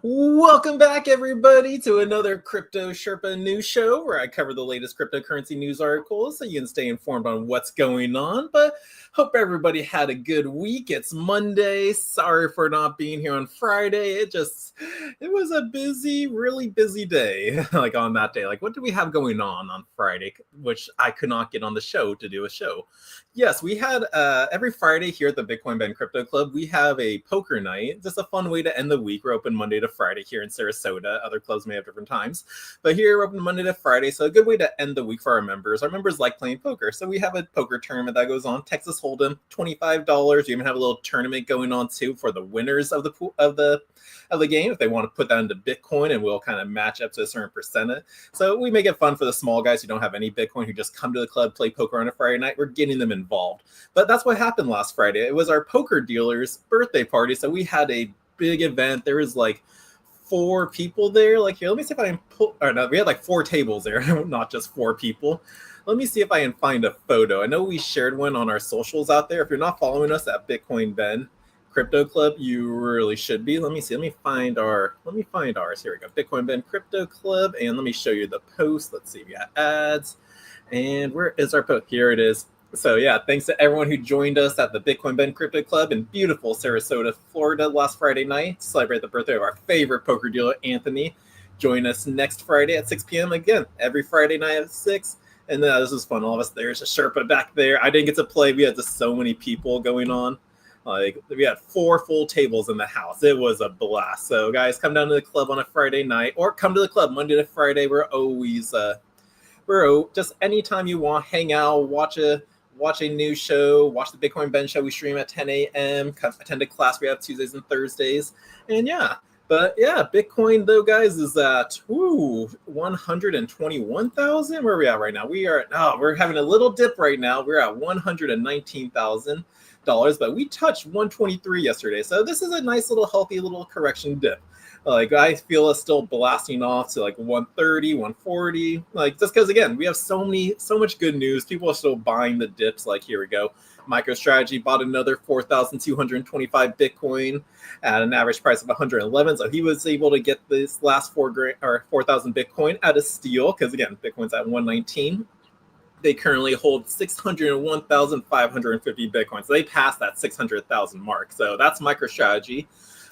Welcome back, everybody, to another Crypto Sherpa news show where I cover the latest cryptocurrency news articles so you can stay informed on what's going on. But hope everybody had a good week. It's Monday. Sorry for not being here on Friday. It was a really busy day. Like on that day, like what do we have going on Friday, which I could not get on the show to do a show. Yes, we had every Friday here at the Bitcoin Ben Crypto Club, we have a poker night. Just a fun way to end the week. We're open Monday to Friday here in Sarasota. Other clubs may have different times. But here we're open Monday to Friday, so a good way to end the week for our members. Our members like playing poker, so we have a poker tournament that goes on. Texas Hold'em, $25. We even have a little tournament going on too for the winners of the game if they want to put that into Bitcoin, and we'll kind of match up to a certain percentage. So we make it fun for the small guys who don't have any Bitcoin, who just come to the club, play poker on a Friday night. We're getting them involved. But that's what happened last Friday. It was our poker dealer's birthday party, so we had a big event. There was like 4 people there. Like, here, let me see if I can pull. Or no, we had like 4 tables there, not just 4 people. Let me see if I can find a photo. I know we shared one on our socials out there. If you're not following us at Bitcoin Ben Crypto Club, you really should be. Let me see. Let me find ours. Here we go. Bitcoin Ben Crypto Club, and let me show you the post. Let's see. We got ads, and where is our post? Here it is. So yeah, thanks to everyone who joined us at the Bitcoin Ben Crypto Club in beautiful Sarasota, Florida last Friday night to celebrate the birthday of our favorite poker dealer, Anthony. Join us next Friday at 6 p.m. again, every Friday night at 6. And this was fun. All of us, there's a Sherpa back there. I didn't get to play. We had just so many people going on. Like, we had 4 full tables in the house. It was a blast. So guys, come down to the club on a Friday night, or come to the club Monday to Friday. We're just anytime you want, hang out, watch a news show, watch the Bitcoin Ben show. We stream at 10 a.m. Attend a class we have Tuesdays and Thursdays. And yeah, but yeah, Bitcoin though, guys, is at 121,000. Where are we at right now? We're having a little dip right now. We're at $119,000, but we touched 123 yesterday. So this is a nice little healthy little correction dip. Like, I feel it's still blasting off to like 130, 140. Like, just because, again, we have so much good news. People are still buying the dips. Like, here we go. MicroStrategy bought another 4,225 Bitcoin at an average price of 111. So he was able to get this last 4,000 Bitcoin at a steal, because again, Bitcoin's at 119. They currently hold 601,550 Bitcoin. So they passed that 600,000 mark. So that's MicroStrategy.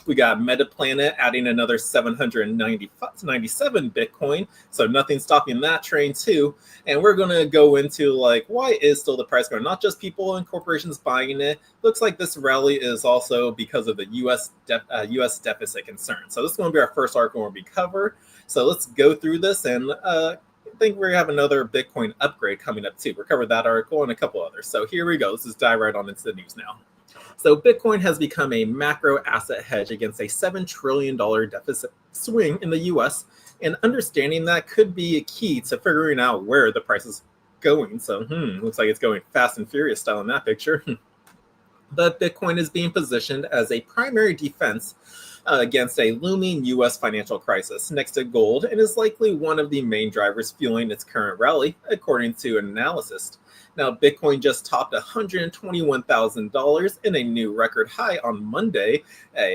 We got MetaPlanet adding another 797 Bitcoin. So nothing's stopping that train too. And we're going to go into like, why is still the price going? Not just people and corporations buying it. Looks like this rally is also because of the U.S. deficit concern. So this is going to be our first article where we cover. So let's go through this, and I think we have another Bitcoin upgrade coming up too. We'll cover that article and a couple others. So here we go. Let's just dive right on into the news now. So Bitcoin has become a macro asset hedge against a $7 trillion deficit swing in the U.S., and understanding that could be a key to figuring out where the price is going. So looks like it's going fast and furious style in that picture. But Bitcoin is being positioned as a primary defense against a looming U.S. financial crisis next to gold, and is likely one of the main drivers fueling its current rally, according to an analyst. Now, Bitcoin just topped $121,000 in a new record high on Monday.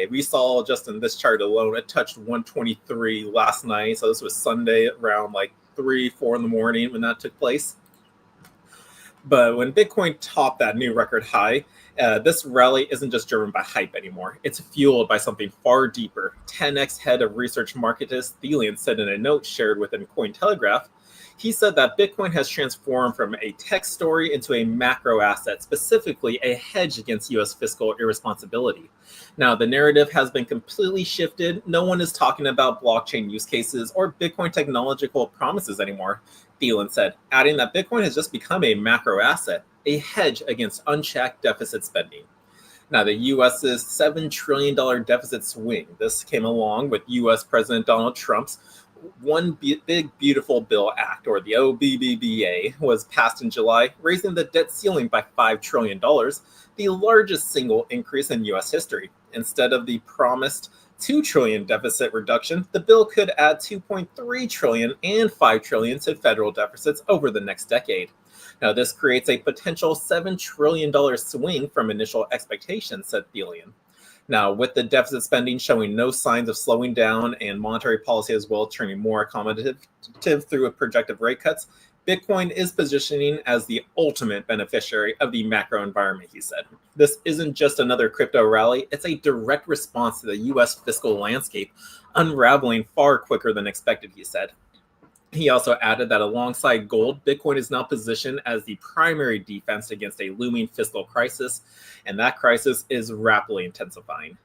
We saw just in this chart alone, it touched 123 last night. So this was Sunday around like 3, 4 in the morning when that took place. But when Bitcoin topped that new record high, this rally isn't just driven by hype anymore. It's fueled by something far deeper. 10x head of research marketist Thelian said in a note shared within Cointelegraph. He said that Bitcoin has transformed from a tech story into a macro asset, specifically a hedge against U.S. fiscal irresponsibility. Now, the narrative has been completely shifted. No one is talking about blockchain use cases or Bitcoin technological promises anymore, Thielen said, adding that Bitcoin has just become a macro asset, a hedge against unchecked deficit spending. Now, the U.S.'s $7 trillion deficit swing. This came along with U.S. President Donald Trump's One Big Beautiful Bill Act, or the OBBBA, was passed in July, raising the debt ceiling by $5 trillion, the largest single increase in U.S. history. Instead of the promised $2 trillion deficit reduction, the bill could add $2.3 trillion and $5 trillion to federal deficits over the next decade. Now, this creates a potential $7 trillion swing from initial expectations, said Thelian. Now, with the deficit spending showing no signs of slowing down and monetary policy as well turning more accommodative through projected rate cuts, Bitcoin is positioning as the ultimate beneficiary of the macro environment, he said. This isn't just another crypto rally, it's a direct response to the US fiscal landscape unraveling far quicker than expected, he said. He also added that alongside gold, Bitcoin is now positioned as the primary defense against a looming fiscal crisis, and that crisis is rapidly intensifying.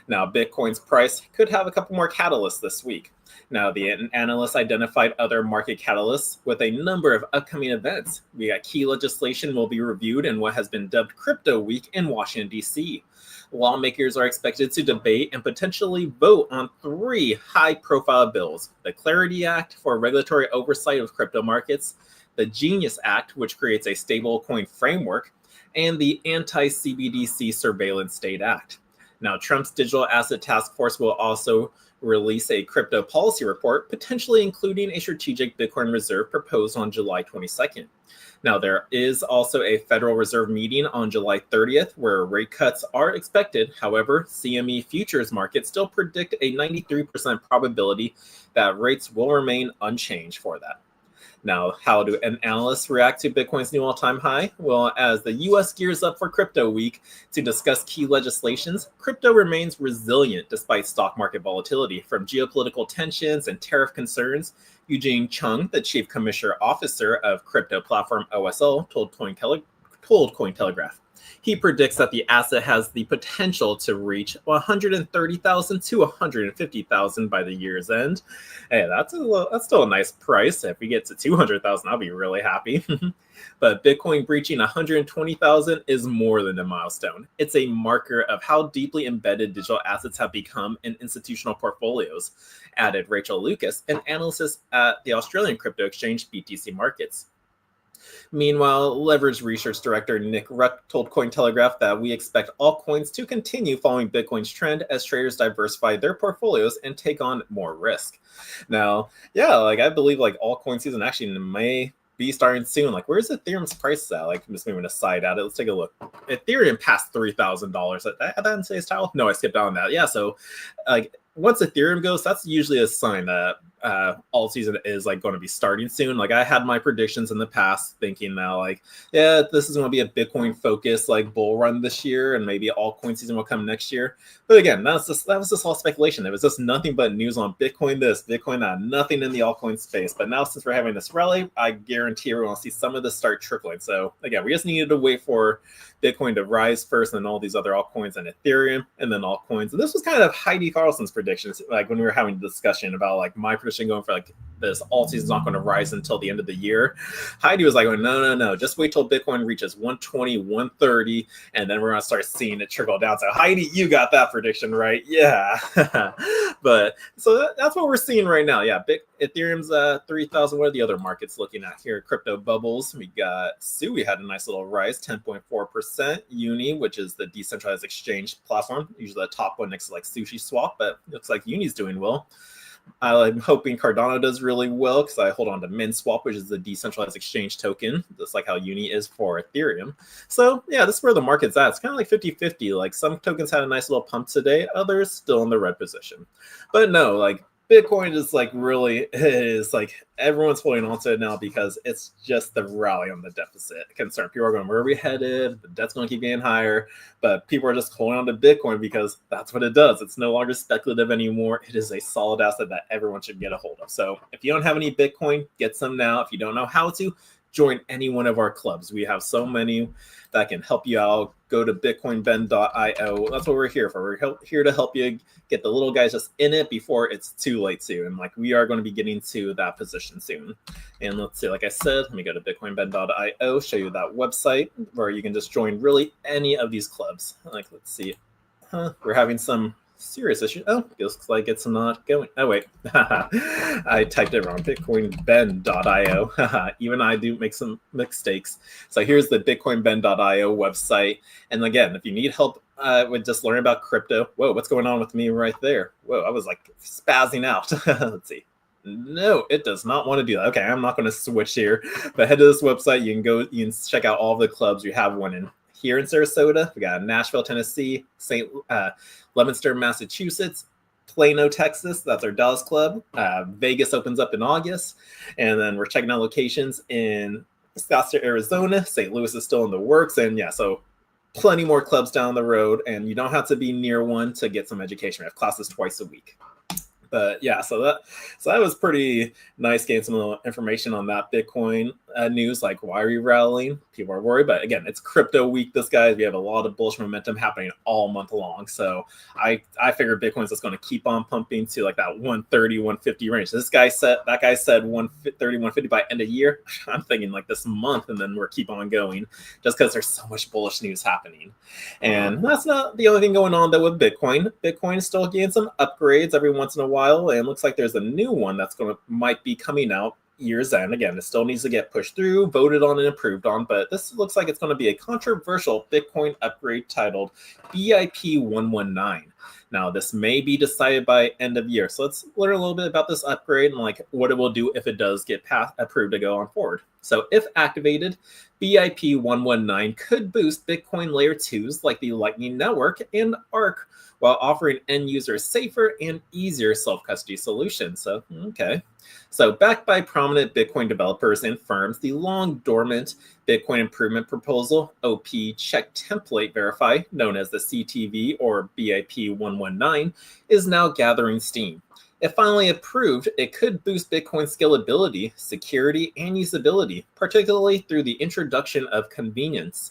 Now, Bitcoin's price could have a couple more catalysts this week. Now, the analysts identified other market catalysts with a number of upcoming events. We got key legislation will be reviewed in what has been dubbed Crypto Week in Washington, D.C. Lawmakers are expected to debate and potentially vote on 3 high-profile bills: the Clarity Act for regulatory oversight of crypto markets, the Genius Act, which creates a stablecoin framework, and the Anti-CBDC Surveillance State Act. Now, Trump's Digital Asset Task Force will also release a crypto policy report, potentially including a strategic Bitcoin reserve proposed on July 22nd. Now, there is also a Federal Reserve meeting on July 30th where rate cuts are expected. However, CME futures markets still predict a 93% probability that rates will remain unchanged for that. Now, how do analysts react to Bitcoin's new all-time high? Well, as the U.S. gears up for Crypto Week to discuss key legislations, crypto remains resilient despite stock market volatility from geopolitical tensions and tariff concerns. Eugene Chung, the chief commissioner officer of crypto platform OSL, told Cointelegraph. He predicts that the asset has the potential to reach 130,000 to 150,000 by the year's end. Hey, that's still a nice price. If we get to 200,000, I'll be really happy. But Bitcoin breaching 120,000 is more than a milestone. It's a marker of how deeply embedded digital assets have become in institutional portfolios, added Rachel Lucas, an analyst at the Australian crypto exchange BTC Markets. Meanwhile, Leverage Research Director Nick Ruck told Cointelegraph that we expect altcoins to continue following Bitcoin's trend as traders diversify their portfolios and take on more risk. Now, yeah, I believe altcoin season actually may be starting soon. Where's Ethereum's price at? I'm just moving aside at it. Let's take a look. Ethereum passed $3,000 at that in today's title. No, I skipped down that. Yeah, so once Ethereum goes, that's usually a sign that alt season is going to be starting soon. I had my predictions in the past thinking that this is going to be a Bitcoin focused bull run this year, and maybe altcoin season will come next year. But again, that was just all speculation. It was just nothing but news on Bitcoin this, Bitcoin that, nothing in the altcoin space. But now since we're having this rally, I guarantee we're going to see some of this start trickling. So again, we just needed to wait for Bitcoin to rise first, and then all these other altcoins and Ethereum, and then altcoins. And this was kind of Heidi Carlson's predictions, when we were having a discussion about my prediction going for this alt season is not going to rise until the end of the year. Heidi was no, just wait till Bitcoin reaches 120, 130, and then we're going to start seeing it trickle down. So Heidi, you got that prediction right. Yeah. But so that's what we're seeing right now. Yeah, Ethereum's 3,000. What are the other markets looking at here? Crypto bubbles. We got Sui had a nice little rise, 10.4%. Uni, which is the decentralized exchange platform, usually the top one next to Sushi Swap, but looks like Uni's doing well. I'm hoping Cardano does really well because I hold on to MinSwap, which is the decentralized exchange token, just like how Uni is for Ethereum. So yeah, this is where the market's at. It's kind of 50-50. Some tokens had a nice little pump today, others still in the red position. But no, Bitcoin is really is everyone's holding on to it now because it's just the rally on the deficit concern. People are going, where are we headed? The debt's going to keep getting higher, but people are just holding on to Bitcoin because that's what it does. It's no longer speculative anymore. It is a solid asset that everyone should get a hold of. So if you don't have any Bitcoin, get some now. If you don't know how to, join any one of our clubs. We have so many that can help you out. Go to bitcoinben.io. That's what we're here for. We're here to help you get the little guys just in it before it's too late soon. And we are going to be getting to that position soon. And let's see, like I said, let me go to bitcoinben.io, show you that website where you can just join really any of these clubs. Let's see. We're having some serious issue. Oh, looks like it's not going. Oh, wait. I typed it wrong. Bitcoinben.io. Even I do make some mistakes. So here's the bitcoinben.io website. And again, if you need help with just learning about crypto, whoa, what's going on with me right there? Whoa, I was spazzing out. Let's see. No, it does not want to do that. Okay, I'm not going to switch here. But head to this website. You can check out all of the clubs. You have one in here in Sarasota. We got Nashville, Tennessee, St. Leominster, Massachusetts, Plano, Texas. That's our Dallas club. Vegas opens up in August. And then we're checking out locations in Scottsdale, Arizona. St. Louis is still in the works. And yeah, so plenty more clubs down the road. And you don't have to be near one to get some education. We have classes twice a week. But yeah, so that was pretty nice getting some information on that Bitcoin news. Like, why are you rallying? People are worried, but again, it's crypto week. This guys, we have a lot of bullish momentum happening all month long. So I figured Bitcoin's just going to keep on pumping to like that 130, 150 range. That guy said 130, 150 by end of year. I'm thinking like this month, and then we're keep on going just because there's so much bullish news happening. And that's not the only thing going on though with Bitcoin. Bitcoin is still getting some upgrades every once in a while. And it looks like there's a new one that's might be coming out year's end. Again, it still needs to get pushed through, voted on, and approved on, but this looks like it's going to be a controversial Bitcoin upgrade titled BIP 119. Now, this may be decided by end of year. So let's learn a little bit about this upgrade and like what it will do if it does get approved to go on forward. So if activated, BIP 119 could boost Bitcoin layer 2s like the Lightning Network and Arc, while offering end users safer and easier self-custody solutions. So, okay. So backed by prominent Bitcoin developers and firms, the long dormant Bitcoin Improvement Proposal, OP Check Template Verify, known as the CTV or BIP 119, is now gathering steam. If finally approved, it could boost Bitcoin's scalability, security, and usability, particularly through the introduction of covenants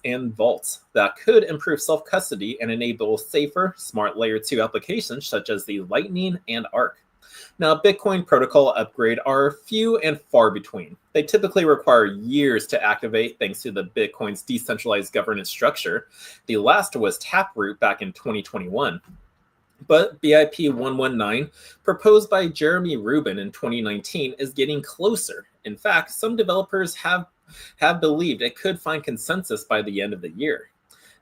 and vaults that could improve self-custody and enable safer, smart Layer 2 applications such as the Lightning and Arc. Now, Bitcoin protocol upgrade are few and far between. They typically require years to activate thanks to the Bitcoin's decentralized governance structure. The last was Taproot back in 2021. But BIP 119, proposed by Jeremy Rubin in 2019, is getting closer. In fact, some developers have believed it could find consensus by the end of the year.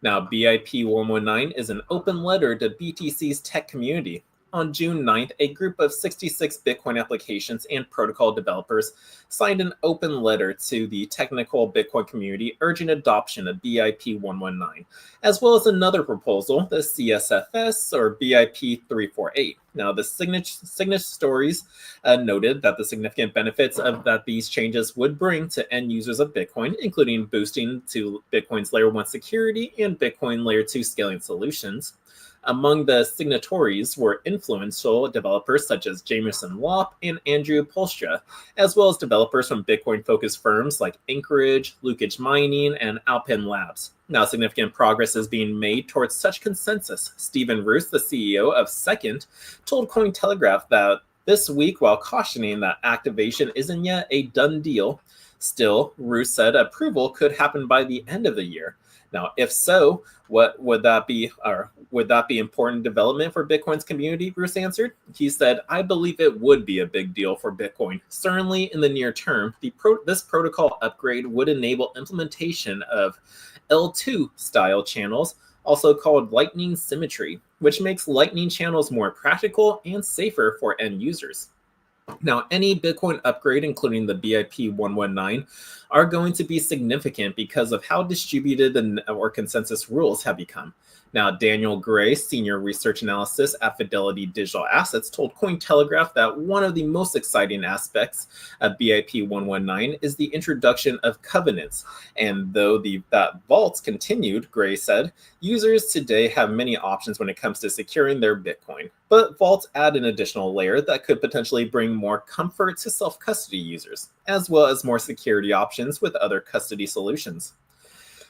Now, BIP 119 is an open letter to BTC's tech community. On June 9th, a group of 66 Bitcoin applications and protocol developers signed an open letter to the technical Bitcoin community urging adoption of BIP 119, as well as another proposal, the CSFS or BIP 348. Now, the signatories noted that the significant benefits that these changes would bring to end users of Bitcoin, including boosting to Bitcoin's Layer 1 security and Bitcoin Layer 2 scaling solutions. Among the signatories were influential developers such as Jameson Lopp and Andrew Polstra, as well as developers from Bitcoin-focused firms like Anchorage, Lukage Mining, and Alpine Labs. Now, significant progress is being made towards such consensus. Stephen Roos, the CEO of Second, told Cointelegraph that this week, while cautioning that activation isn't yet a done deal, still, Roos said approval could happen by the end of the year. Now, if so, what would that be? Or would that be important development for Bitcoin's community? Bruce answered. He said, "I believe it would be a big deal for Bitcoin. Certainly in the near term, this protocol upgrade would enable implementation of L2 style channels, also called Lightning Symmetry, which makes Lightning channels more practical and safer for end users." Now, any Bitcoin upgrade, including the BIP 119, are going to be significant because of how distributed the network consensus rules have become. Now, Daniel Gray, senior research analyst at Fidelity Digital Assets, told Cointelegraph that one of the most exciting aspects of BIP 119 is the introduction of covenants. And though that vaults continued, Gray said, users today have many options when it comes to securing their Bitcoin. But vaults add an additional layer that could potentially bring more comfort to self-custody users, as well as more security options with other custody solutions.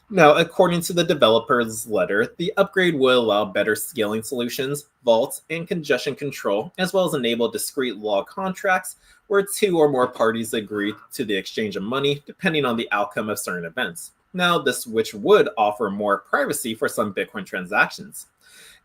Now, according to the developer's letter, the upgrade will allow better scaling solutions, vaults, and congestion control, as well as enable discrete log contracts where two or more parties agree to the exchange of money, depending on the outcome of certain events. Now, which would offer more privacy for some Bitcoin transactions.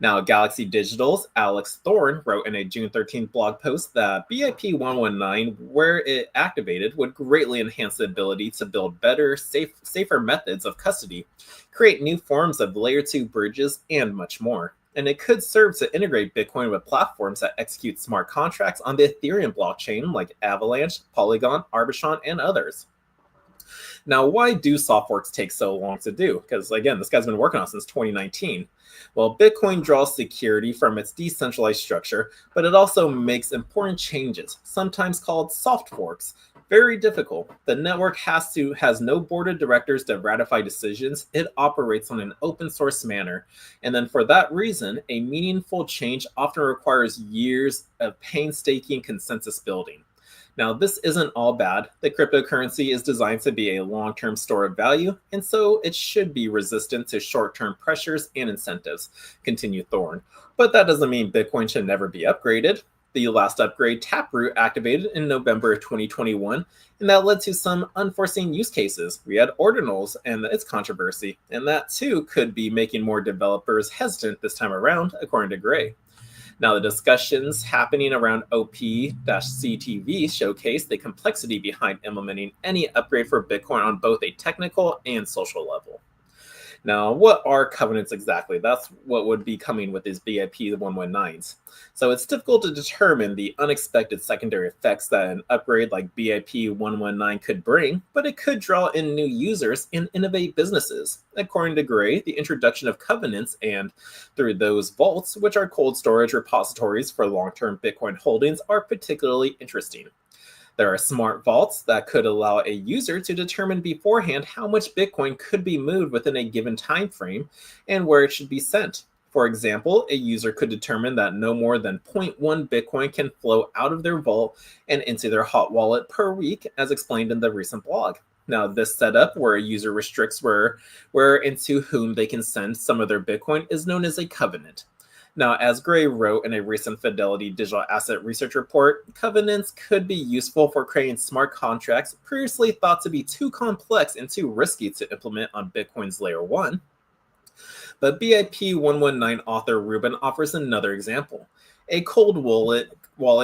Now, Galaxy Digital's Alex Thorne wrote in a June 13th blog post that BIP 119, where it activated, would greatly enhance the ability to build better, safer methods of custody, create new forms of Layer 2 bridges, and much more. And it could serve to integrate Bitcoin with platforms that execute smart contracts on the Ethereum blockchain like Avalanche, Polygon, Arbitron, and others. Now, why do soft forks take so long to do? Because again, this guy's been working on it since 2019. Well, Bitcoin draws security from its decentralized structure, but it also makes important changes, sometimes called soft forks. Very difficult. The network has no board of directors to ratify decisions. It operates on an open source manner. And then for that reason, a meaningful change often requires years of painstaking consensus building. Now, this isn't all bad. The cryptocurrency is designed to be a long-term store of value, and so it should be resistant to short-term pressures and incentives, continued Thorne. But that doesn't mean Bitcoin should never be upgraded. The last upgrade, Taproot, activated in November of 2021, and that led to some unforeseen use cases. We had ordinals and its controversy, and that too could be making more developers hesitant this time around, according to Gray. Now, the discussions happening around OP-CTV showcase the complexity behind implementing any upgrade for Bitcoin on both a technical and social level. Now, what are covenants exactly? That's what would be coming with these BIP 119s. So it's difficult to determine the unexpected secondary effects that an upgrade like BIP 119 could bring, but it could draw in new users and innovate businesses. According to Gray, the introduction of covenants and through those vaults, which are cold storage repositories for long-term Bitcoin holdings, are particularly interesting. There are smart vaults that could allow a user to determine beforehand how much Bitcoin could be moved within a given time frame and where it should be sent. For example, a user could determine that no more than 0.1 Bitcoin can flow out of their vault and into their hot wallet per week, as explained in the recent blog. Now, this setup where a user restricts where and to whom they can send some of their Bitcoin is known as a covenant. Now, as Gray wrote in a recent Fidelity Digital Asset Research report, covenants could be useful for creating smart contracts previously thought to be too complex and too risky to implement on Bitcoin's layer 1. But BIP 119 author Rubin offers another example. A cold wallet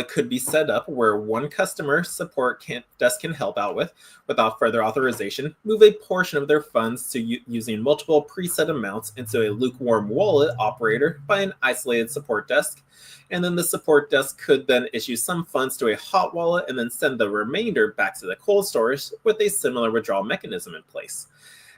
could be set up where one customer support desk can help out without further authorization, move a portion of their funds to using multiple preset amounts into a lukewarm wallet operator by an isolated support desk, and then the support desk could then issue some funds to a hot wallet and then send the remainder back to the cold storage with a similar withdrawal mechanism in place.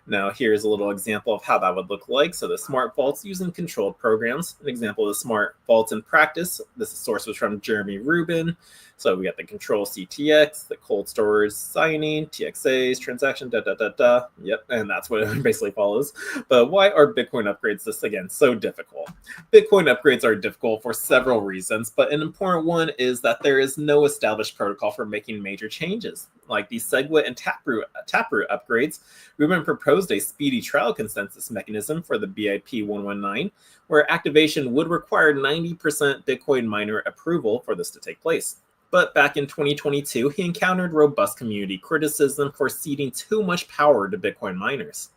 Now, here's a little example of how that would look like. So the smart vaults using controlled programs. An example of the smart vaults in practice. This source was from Jeremy Rubin. So we got the control CTX, the cold storage signing, TXAs, transaction, Yep, and that's what it basically follows. But why are Bitcoin upgrades, this again, so difficult? Bitcoin upgrades are difficult for several reasons, but an important one is that there is no established protocol for making major changes. Like the SegWit and Taproot upgrades, Rubin proposed a speedy trial consensus mechanism for the BIP 119, where activation would require 90% Bitcoin miner approval for this to take place. But back in 2022, he encountered robust community criticism for ceding too much power to Bitcoin miners.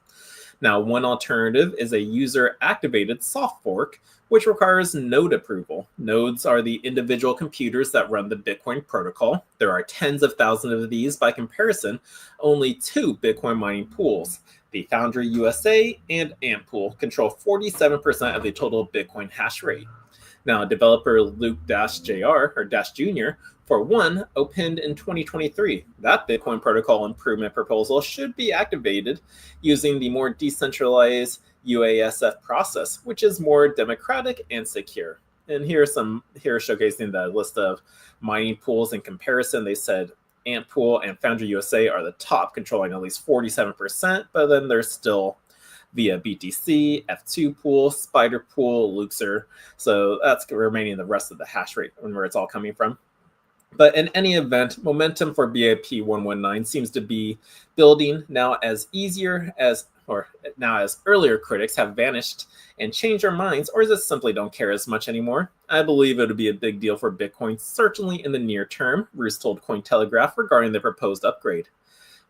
Now, one alternative is a user-activated soft fork, which requires node approval. Nodes are the individual computers that run the Bitcoin protocol. There are tens of thousands of these. By comparison, only 2 Bitcoin mining pools, the Foundry USA and Antpool, control 47% of the total Bitcoin hash rate. Now, developer Luke-Jr. for one, opened in 2023. That Bitcoin protocol improvement proposal should be activated using the more decentralized UASF process, which is more democratic and secure. And here showcasing the list of mining pools in comparison. They said Antpool and Foundry USA are the top, controlling at least 47%, but then there's still via BTC, F2 pool, Spider pool, Luxor. So that's remaining the rest of the hash rate and where it's all coming from. But in any event, momentum for BIP 119 seems to be building now as earlier critics have vanished and changed their minds, or just simply don't care as much anymore. I believe it would be a big deal for Bitcoin, certainly in the near term, Roos told Cointelegraph regarding the proposed upgrade.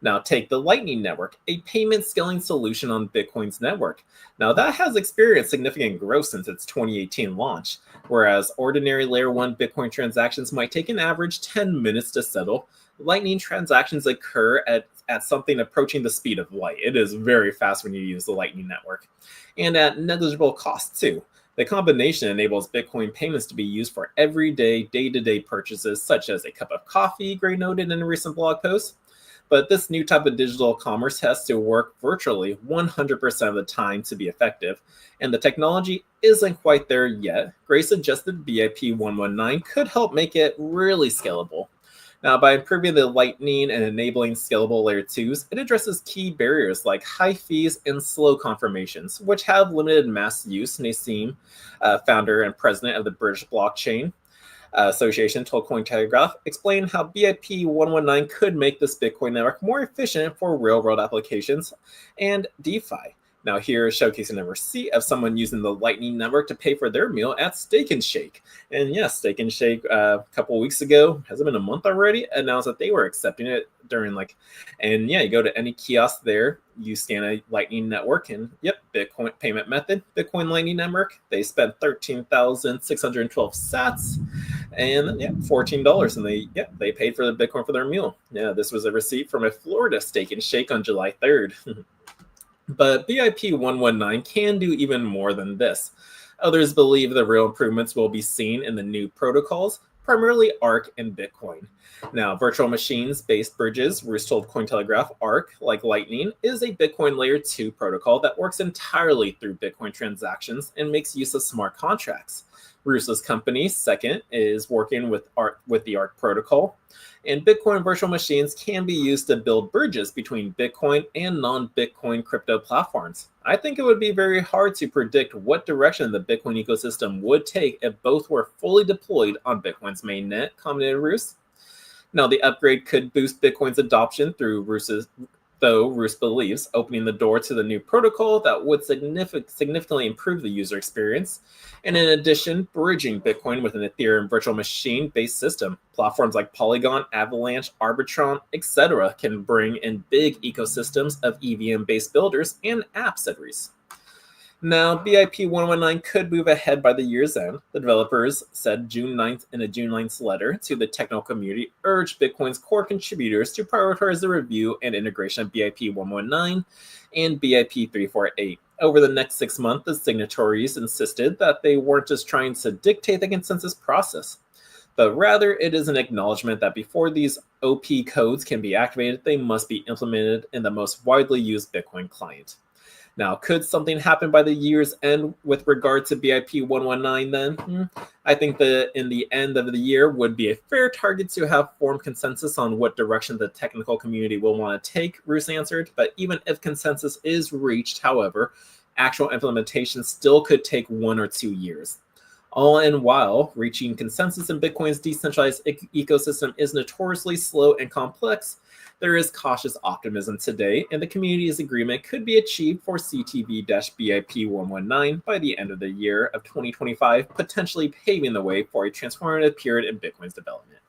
Now take the Lightning Network, a payment scaling solution on Bitcoin's network. Now that has experienced significant growth since its 2018 launch, whereas ordinary layer 1 Bitcoin transactions might take an average 10 minutes to settle. Lightning transactions occur at something approaching the speed of light. It is very fast when you use the Lightning Network, and at negligible cost too. The combination enables Bitcoin payments to be used for everyday, day-to-day purchases, such as a cup of coffee, Gray noted in a recent blog post. But this new type of digital commerce has to work virtually 100% of the time to be effective, and the technology isn't quite there yet. Gray suggested BIP 119 could help make it really scalable. Now, by improving the Lightning and enabling scalable layer 2s, it addresses key barriers like high fees and slow confirmations, which have limited mass use. Nassim, founder and president of the British Blockchain Association, told Cointelegraph, explained how BIP 119 could make this Bitcoin network more efficient for real-world applications and DeFi. Now here is showcasing a receipt of someone using the Lightning Network to pay for their meal at Steak and Shake. And yes, Steak and Shake a couple of weeks ago, has it been a month already, announced that they were accepting it during and yeah, you go to any kiosk there, you scan a Lightning Network and yep, Bitcoin payment method, Bitcoin Lightning Network. They spent 13,612 sats and yeah, $14, and they paid for the Bitcoin for their meal. Yeah, this was a receipt from a Florida Steak and Shake on July 3rd. But BIP 119 can do even more than this. Others believe the real improvements will be seen in the new protocols, primarily ARC and Bitcoin. Now, virtual machines-based bridges, Roos told Cointelegraph, ARC, like Lightning, is a Bitcoin Layer 2 protocol that works entirely through Bitcoin transactions and makes use of smart contracts. Roos's company, Second, is working with the ARC protocol. And Bitcoin virtual machines can be used to build bridges between Bitcoin and non-Bitcoin crypto platforms. I think it would be very hard to predict what direction the Bitcoin ecosystem would take if both were fully deployed on Bitcoin's mainnet, commented Roos. Now, the upgrade could boost Bitcoin's adoption through Roos believes opening the door to the new protocol that would significantly improve the user experience. And in addition, bridging Bitcoin with an Ethereum virtual machine-based system. Platforms like Polygon, Avalanche, Arbitron, etc. can bring in big ecosystems of EVM-based builders and apps, said Roos. Now, BIP 119 could move ahead by the year's end. The developers said June 9th in a June 9th letter to the technical community urged Bitcoin's core contributors to prioritize the review and integration of BIP 119 and BIP 348. Over the next 6 months, the signatories insisted that they weren't just trying to dictate the consensus process, but rather it is an acknowledgement that before these OP codes can be activated, they must be implemented in the most widely used Bitcoin client. Now, could something happen by the year's end with regard to BIP 119 then? I think that in the end of the year would be a fair target to have formed consensus on what direction the technical community will want to take, Roos answered. But even if consensus is reached, however, actual implementation still could take 1 or 2 years. All in while, reaching consensus in Bitcoin's decentralized ecosystem is notoriously slow and complex, there is cautious optimism today, and the community's agreement could be achieved for CTV-BIP 119 by the end of the year of 2025, potentially paving the way for a transformative period in Bitcoin's development.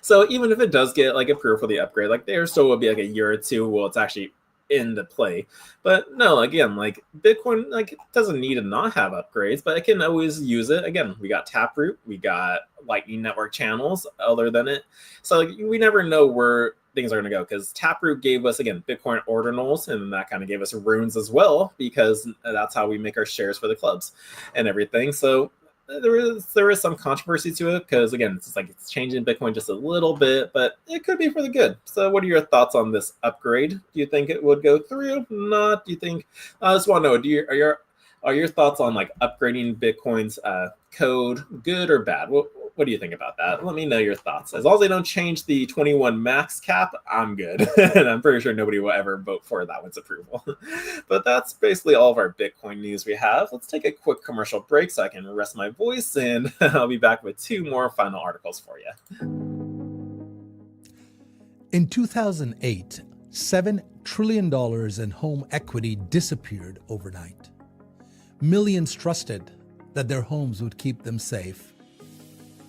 So even if it does get approved for the upgrade, there still will be a year or two while it's actually into play. But no, again, Bitcoin doesn't need to not have upgrades, but it can always use it. Again, we got Taproot, we got Lightning Network channels other than it. So we never know where things are going to go, because Taproot gave us, again, Bitcoin ordinals, and that kind of gave us runes as well, because that's how we make our shares for the clubs and everything. So there is some controversy to it, because again, it's changing Bitcoin just a little bit, but it could be for the good. So what are your thoughts on this upgrade? Do you think it would go through? Not? Do you think? I just want to know, are your thoughts on upgrading Bitcoin's code good or bad? What do you think about that? Let me know your thoughts. As long as they don't change the 21 max cap, I'm good. And I'm pretty sure nobody will ever vote for that one's approval. But that's basically all of our Bitcoin news we have. Let's take a quick commercial break so I can rest my voice, and I'll be back with 2 more final articles for you. In 2008, $7 trillion in home equity disappeared overnight. Millions trusted that their homes would keep them safe.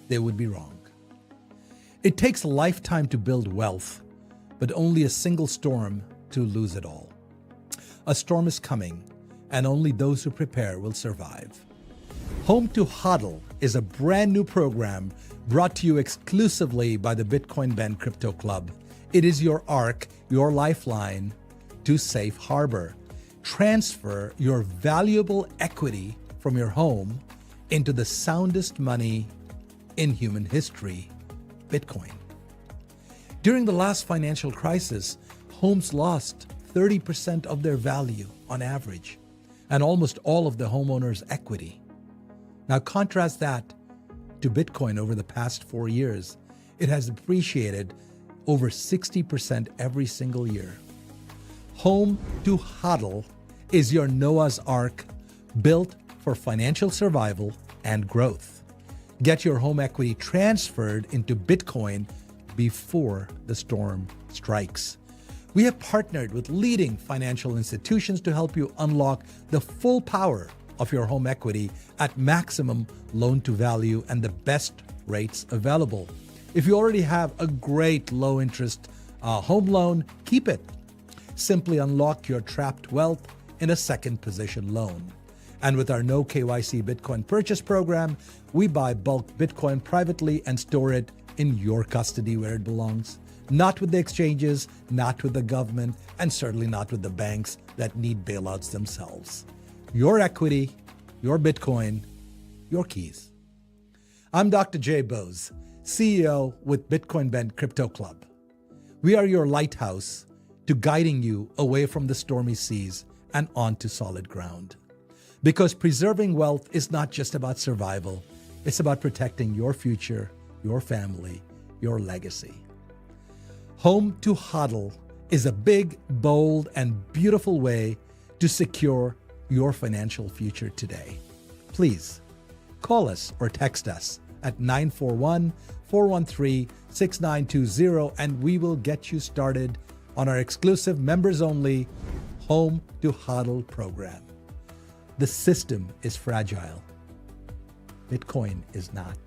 They would be wrong. It takes a lifetime to build wealth, but only a single storm to lose it all. A storm is coming, and only those who prepare will survive. Home to HODL is a brand new program brought to you exclusively by the Bitcoin Bend Crypto Club. It is your ARC, your lifeline to safe harbor. Transfer your valuable equity from your home into the soundest money in human history, Bitcoin. During the last financial crisis, homes lost 30% of their value on average, and almost all of the homeowner's equity. Now contrast that to Bitcoin over the past 4 years. It has appreciated over 60% every single year. Home to HODL is your Noah's Ark built for financial survival and growth. Get your home equity transferred into Bitcoin before the storm strikes. We have partnered with leading financial institutions to help you unlock the full power of your home equity at maximum loan to value and the best rates available. If you already have a great low interest home loan, keep it. Simply unlock your trapped wealth in a second position loan. And with our no KYC Bitcoin purchase program, we buy bulk Bitcoin privately and store it in your custody where it belongs. Not with the exchanges, not with the government, and certainly not with the banks that need bailouts themselves. Your equity, your Bitcoin, your keys. I'm Dr. Jay Bose, CEO with Bitcoin Bent Crypto Club. We are your lighthouse to guiding you away from the stormy seas and onto solid ground. Because preserving wealth is not just about survival, it's about protecting your future, your family, your legacy. Home to HODL is a big, bold, and beautiful way to secure your financial future today. Please call us or text us at 941-413-6920 and we will get you started on our exclusive members-only Home to HODL program. The system is fragile. Bitcoin is not.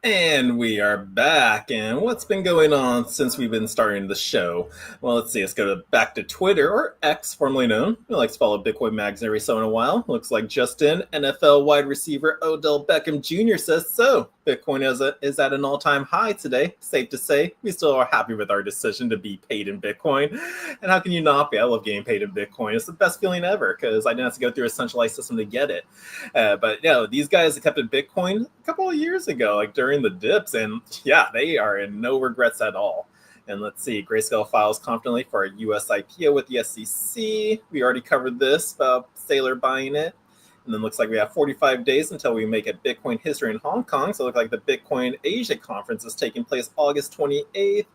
And we are back. And what's been going on since we've been starting the show? Well, let's see. Let's go back to Twitter, or X, formerly known. We like to follow Bitcoin mags every so in a while. Looks like Justin, NFL wide receiver Odell Beckham Jr. says so. Bitcoin is at an all-time high today. Safe to say, we still are happy with our decision to be paid in Bitcoin. And how can you not be? I love getting paid in Bitcoin. It's the best feeling ever because I didn't have to go through a centralized system to get it. But yeah, these guys accepted Bitcoin a couple of years ago, like during the dips, and yeah, they are in no regrets at all. And let's see, Grayscale files confidently for a US IPO with the SEC. We already covered this about Saylor buying it. And then looks like we have 45 days until we make a Bitcoin history in Hong Kong. So it looks like the Bitcoin Asia conference is taking place August 28th.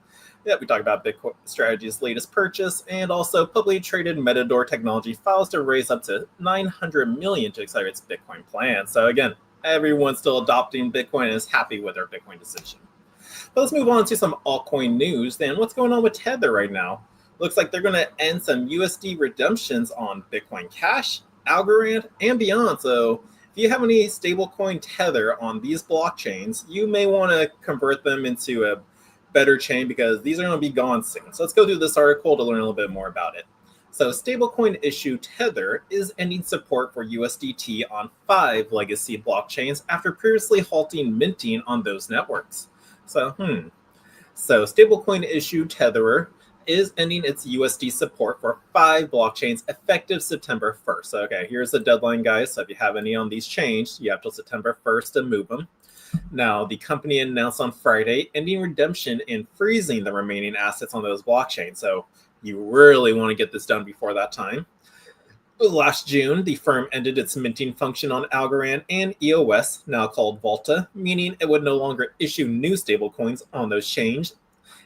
Yeah, we talked about Bitcoin Strategy's latest purchase, and also publicly traded Metador Technology files to raise up to $900 million to accelerate its Bitcoin plan. So again, everyone's still adopting Bitcoin and is happy with their Bitcoin decision. But let's move on to some altcoin news. Then what's going on with Tether right now? Looks like they're going to end some USD redemptions on Bitcoin Cash, Algorand, and beyond. So if you have any stablecoin Tether on these blockchains, you may want to convert them into a better chain because these are going to be gone soon. So let's go through this article to learn a little bit more about it. So stablecoin issue Tether is ending support for USDT on 5 legacy blockchains after previously halting minting on those networks. So stablecoin issue Tether is ending its USD support for 5 blockchains effective September 1st. So, okay, here's the deadline, guys. So if you have any on these chains, you have till September 1st to move them. Now, the company announced on Friday ending redemption and freezing the remaining assets on those blockchains. So you really want to get this done before that time. Last June, the firm ended its minting function on Algorand and EOS, now called Volta, meaning it would no longer issue new stablecoins on those chains.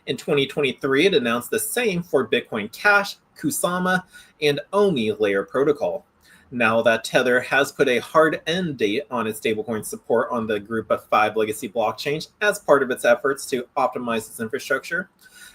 In 2023, it announced the same for Bitcoin Cash, Kusama, and Omi layer protocol. Now that Tether has put a hard end date on its stablecoin support on the group of 5 legacy blockchains as part of its efforts to optimize its infrastructure,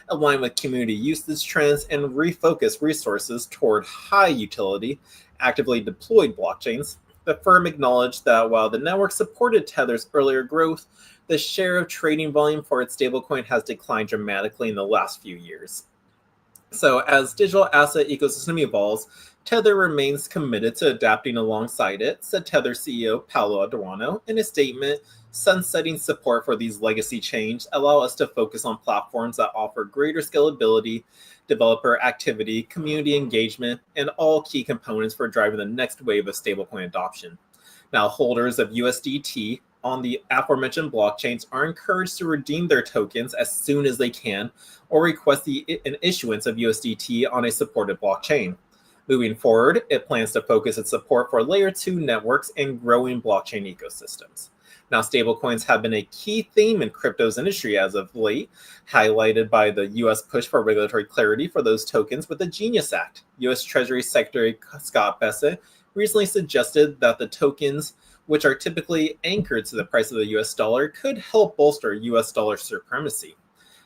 align with community usage trends, and refocus resources toward high utility, actively deployed blockchains, the firm acknowledged that while the network supported Tether's earlier growth, the share of trading volume for its stablecoin has declined dramatically in the last few years. So as digital asset ecosystem evolves, Tether remains committed to adapting alongside it, said Tether CEO Paolo Adorno in a statement Sunsetting support for these legacy chains allow us to focus on platforms that offer greater scalability, developer activity, community engagement, and all key components for driving the next wave of stablecoin adoption. Now, holders of USDT on the aforementioned blockchains are encouraged to redeem their tokens as soon as they can or request an issuance of USDT on a supported blockchain. Moving forward, it plans to focus its support for Layer 2 networks and growing blockchain ecosystems. Now, stablecoins have been a key theme in crypto's industry as of late, highlighted by the U.S. push for regulatory clarity for those tokens with the Genius Act. U.S. Treasury Secretary Scott Bessent recently suggested that the tokens, which are typically anchored to the price of the US dollar, could help bolster US dollar supremacy.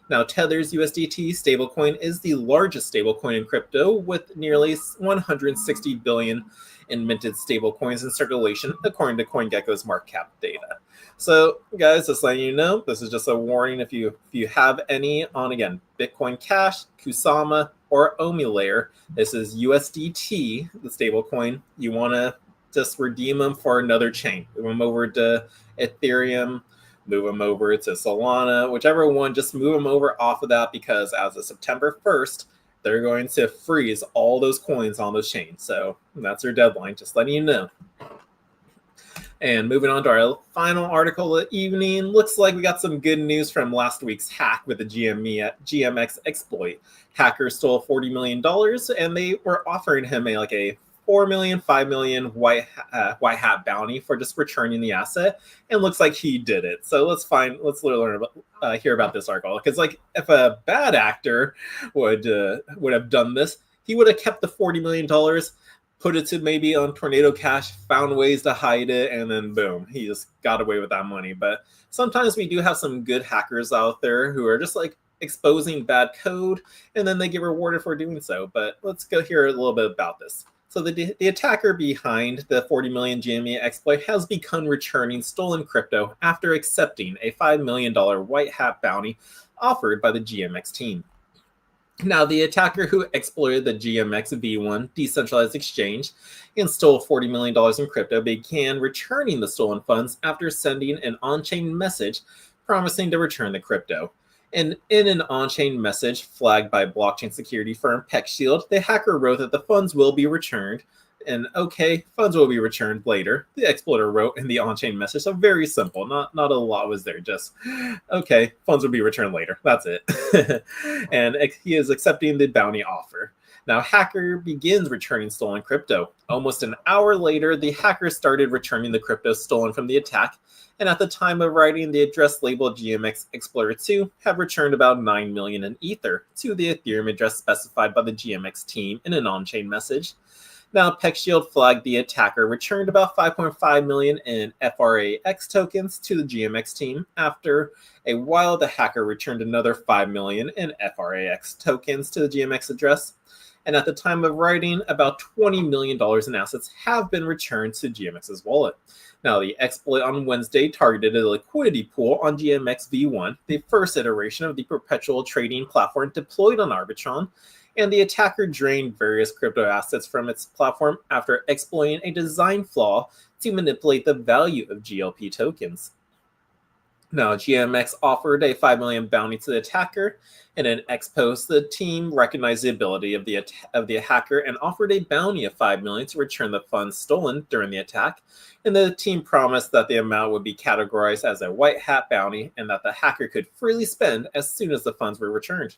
Now, Tether's USDT stablecoin is the largest stablecoin in crypto, with nearly 160 billion in minted stablecoins in circulation, according to CoinGecko's market cap data. So, guys, just letting you know, this is just a warning if you have any on, again, Bitcoin Cash, Kusama, or Omi Layer. This is USDT, the stablecoin. You want to just redeem them for another chain. Move them over to Ethereum, move them over to Solana, whichever one, just move them over off of that, because as of September 1st, they're going to freeze all those coins on those chains. So that's their deadline, just letting you know. And moving on to our final article of the evening, looks like we got some good news from last week's hack with the GMX exploit. Hackers stole $40 million, and they were offering him a $4 million, $5 million white hat bounty for just returning the asset, and looks like he did it. So let's learn about, hear about this article, because if a bad actor would have done this, he would have kept the $40 million, put it to maybe on Tornado Cash, found ways to hide it, and then boom, he just got away with that money. But sometimes we do have some good hackers out there who are just exposing bad code, and then they get rewarded for doing so. But let's go hear a little bit about this. So the attacker behind the 40 million GME exploit has begun returning stolen crypto after accepting a $5 million white hat bounty offered by the GMX team. Now, the attacker who exploited the GMX V1 decentralized exchange and stole $40 million in crypto began returning the stolen funds after sending an on-chain message promising to return the crypto. And in an on-chain message flagged by blockchain security firm PeckShield, the hacker wrote that the funds will be returned. And okay, funds will be returned later, the exploiter wrote in the on-chain message. So very simple, not a lot was there, just okay, funds will be returned later. That's it. And he is accepting the bounty offer. Now, hacker begins returning stolen crypto. Almost an hour later, the hacker started returning the crypto stolen from the attack, and at the time of writing, the address labeled GMX Explorer 2 had returned about 9 million in Ether to the Ethereum address specified by the GMX team in an on-chain message. Now, PeckShield flagged the attacker returned about 5.5 million in FRAX tokens to the GMX team. After a while, the hacker returned another 5 million in FRAX tokens to the GMX address. And at the time of writing, about $20 million in assets have been returned to GMX's wallet. Now, the exploit on Wednesday targeted a liquidity pool on GMX V1, the first iteration of the perpetual trading platform deployed on Arbitron, and the attacker drained various crypto assets from its platform after exploiting a design flaw to manipulate the value of GLP tokens. Now, GMX offered a 5 million bounty to the attacker. In an X post, the team recognized the ability of the hacker and offered a bounty of 5 million to return the funds stolen during the attack. And the team promised that the amount would be categorized as a white hat bounty and that the hacker could freely spend as soon as the funds were returned.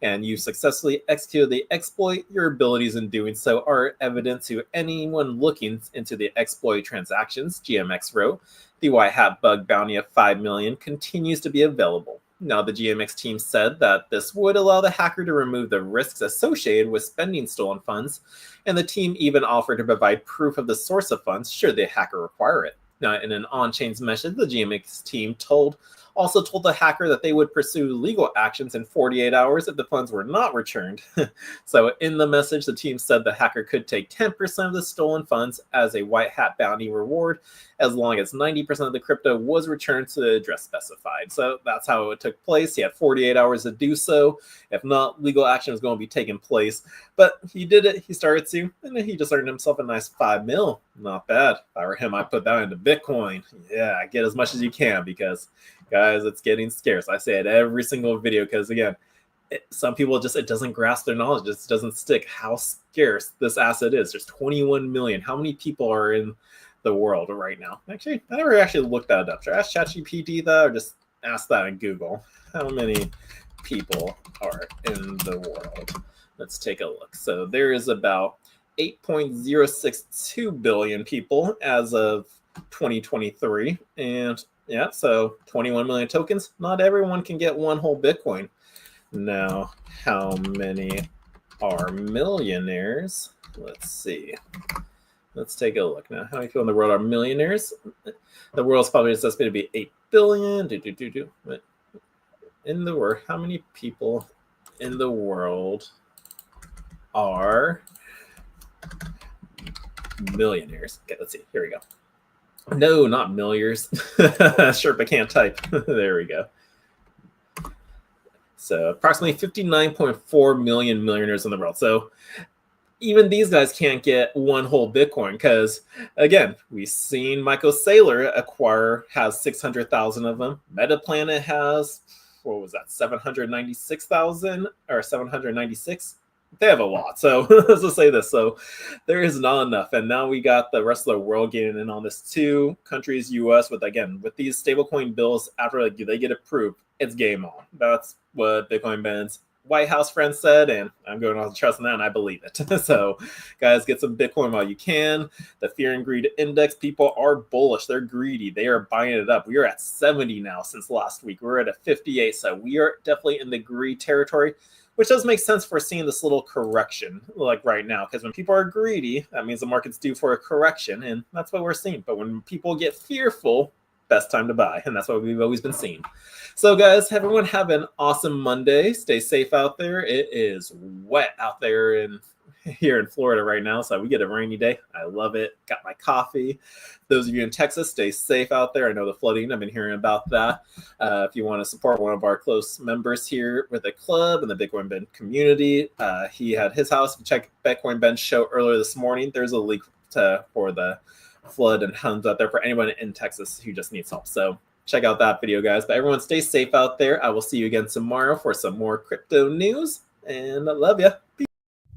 And you successfully executed the exploit. Your abilities in doing so are evident to anyone looking into the exploit transactions, GMX wrote. The white hat bug bounty of 5 million continues to be available. Now, the GMX team said that this would allow the hacker to remove the risks associated with spending stolen funds, and the team even offered to provide proof of the source of funds should the hacker require it. Now, in an on-chain message, the GMX team told also told the hacker that they would pursue legal actions in 48 hours if the funds were not returned. So in the message, the team said the hacker could take 10% of the stolen funds as a white hat bounty reward, as long as 90% of the crypto was returned to the address specified. So that's how it took place. He had 48 hours to do so. If not, legal action was going to be taking place. But he did it. He started to, and then he just earned himself a nice $5 million. Not bad. If I were him, I'd put that into Bitcoin. Yeah, get as much as you can because, guys, it's getting scarce. I say it every single video because, again, some people just, it doesn't grasp their knowledge. It just doesn't stick how scarce this asset is. There's 21 million. How many people are in the world right now? Actually, I never actually looked that up. Should I ask ChatGPT that or just ask that in Google? How many people are in the world? Let's take a look. So there is about 8.062 billion people as of 2023. And yeah, so 21 million tokens. Not everyone can get one whole Bitcoin. Now, how many are millionaires? Let's see. Let's take a look now. How many people in the world are millionaires? The world's probably estimated to be 8 billion. In the world, how many people in the world are millionaires? Okay, let's see. Here we go. No, not millionaires. Sherpa can't type. There we go. So approximately 59.4 million millionaires in the world. So even these guys can't get one whole Bitcoin because, again, we've seen Michael Saylor has 600,000 of them. Metaplanet has, what was that, 796,000 or 796? They have a lot. So let's just say this. So there is not enough. And now we got the rest of the world getting in on this too. Countries, US, with these stablecoin bills, after they get approved, it's game on. That's what Bitcoin Ben's White House friend said, and I'm going on to trust in that, and I believe it. So, guys, get some Bitcoin while you can. The Fear and Greed Index, people are bullish. They're greedy. They are buying it up. We are at 70 now since last week. We're at a 58, so we are definitely in the greed territory, which does make sense for seeing this little correction like right now, because when people are greedy, that means the market's due for a correction, and that's what we're seeing. But when people get fearful, best time to buy, and that's what we've always been seeing. So guys, everyone have an awesome Monday. Stay safe out there. It is wet out there here in Florida right now, so we get a rainy day. I love it. Got my coffee. Those of you in Texas, stay safe out there. I know the flooding, I've been hearing about that. If you want to support one of our close members here with the club and the Bitcoin Ben community, he had his house. Check Bitcoin Ben's show earlier this morning. There's a link for the flood and homes out there for anyone in Texas who just needs help. So check out that video, guys. But everyone stay safe out there. I will see you again tomorrow for some more crypto news, and I love you. Peace.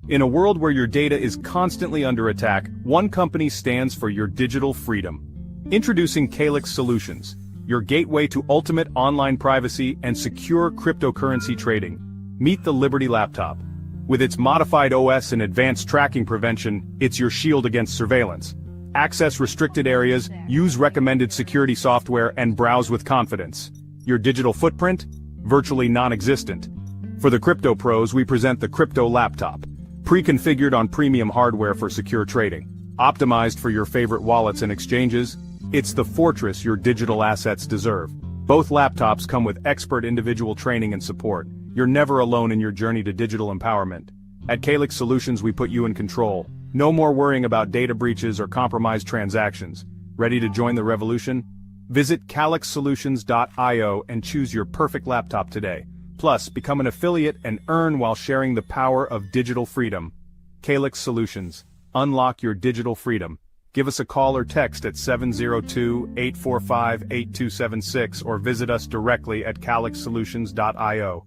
In a world where your data is constantly under attack, one company stands for your digital freedom. Introducing Calyx Solutions, your gateway to ultimate online privacy and secure cryptocurrency trading. Meet the Liberty Laptop. With its modified OS and advanced tracking prevention, it's your shield against surveillance. Access restricted areas, use recommended security software, and browse with confidence. Your digital footprint? Virtually non-existent. For the crypto pros, we present the Crypto Laptop. Pre-configured on premium hardware for secure trading. Optimized for your favorite wallets and exchanges, it's the fortress your digital assets deserve. Both laptops come with expert individual training and support. You're never alone in your journey to digital empowerment. At Calyx Solutions, we put you in control. No more worrying about data breaches or compromised transactions. Ready to join the revolution? Visit calyxsolutions.io and choose your perfect laptop today. Plus, become an affiliate and earn while sharing the power of digital freedom. Calyx Solutions. Unlock your digital freedom. Give us a call or text at 702-845-8276 or visit us directly at calyxsolutions.io.